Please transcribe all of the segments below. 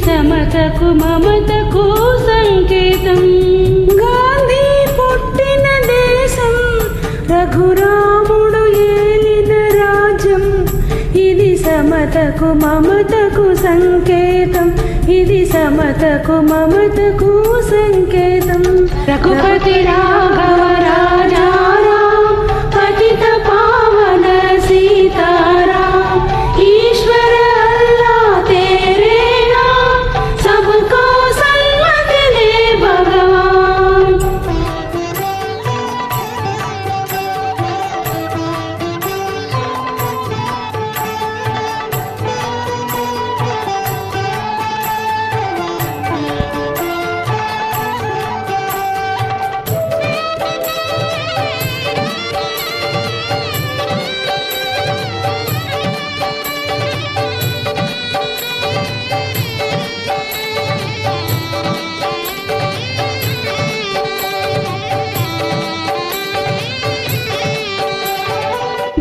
సమతకు మమతకు సంకేతం. గాంధీ పుట్టిన దేశం, రఘురాముడు ఏలిన రాజ్యం. ఇది సమతకు మమతకు సంకేతం, ఇది సమతకు మమతకు సంకేతం. రఘుపతి రాఘవ రాజారాం, పతిత పావన సీతారాం. ఈశ్వర అల్లా तेरे नाम, सबको सन्मति दे भगवान.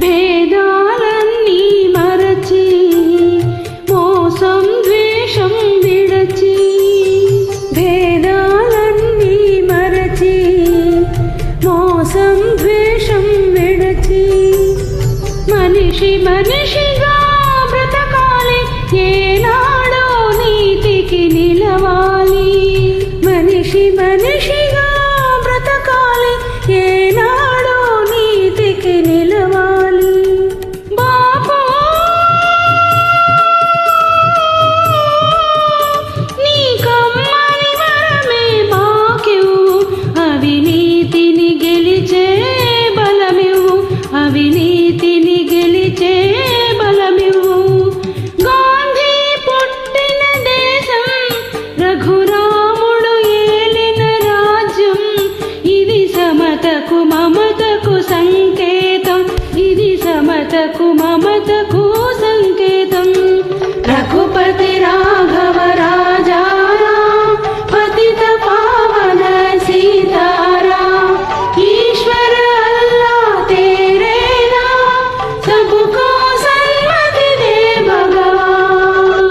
భేదాలన్నీ మరచి, మోసం ద్వేషం విడచి. భేదాలన్నీ మరచి, మోసం ద్వేషం విడచి. మనిషి మనిషిగా బ్రతకాలి, ఏనాడో నీతికి నిలవాలి. మనిషి మనిషిగా బ్రతకాలి, ఏనాడో నీతికి నిలవాలి. బాపు నీ కమ్మని వరమే మాకివ్వు, అవినీతిని గెలిచే బలమివ్వు, అవినీతిని గెలిచే బలమివ్వు. గాంధీ పుట్టిన దేశం, రఘురాముడు ఏలిన రాజ్యం. ఇది సమతకు మమతకు సంకేతం, ఇది సమతకు మమతకు సంకేతం. రఘుపతి రాఘవ రాజారాం, పతిత పావన సీతారాం. ఈశ్వర అల్లా तेरे नाम, सबको सन्मति दे भगवान.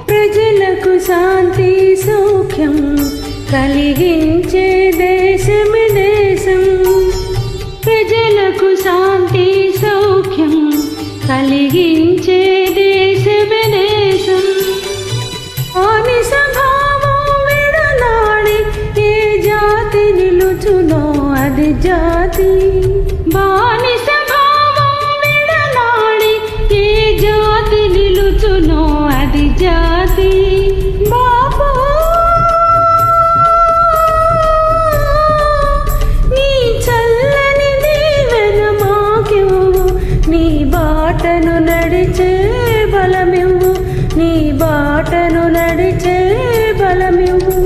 ప్రజలకు శాంతి సౌఖ్యం కలిగించే దేశమే దేశం. ప్రజలకు శాంతి సౌఖ్యం కలిగించే దేశమే దేశం. బానిస భావం విడనాడి ఏ జాతి నిలుచునో అది జాతి. బానిస భావం విడనాడి ఏ జాతి నిలుచునో అది జాతి. బాపు నీ చల్లని దీవెన మాకివ్వు, నీ బాటను నడిచే బలమివ్వు, నీ బాటను నడిచే బలమివ్వు.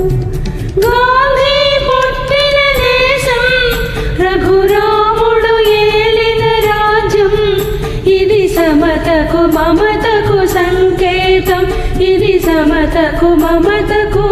గాంధీ పుట్టిన దేశం, రఘురాముడు ఏలిన రాజ్యం. ఇది సమతకు మమతకు సంకేతం, ఇది సమతకు మమతకు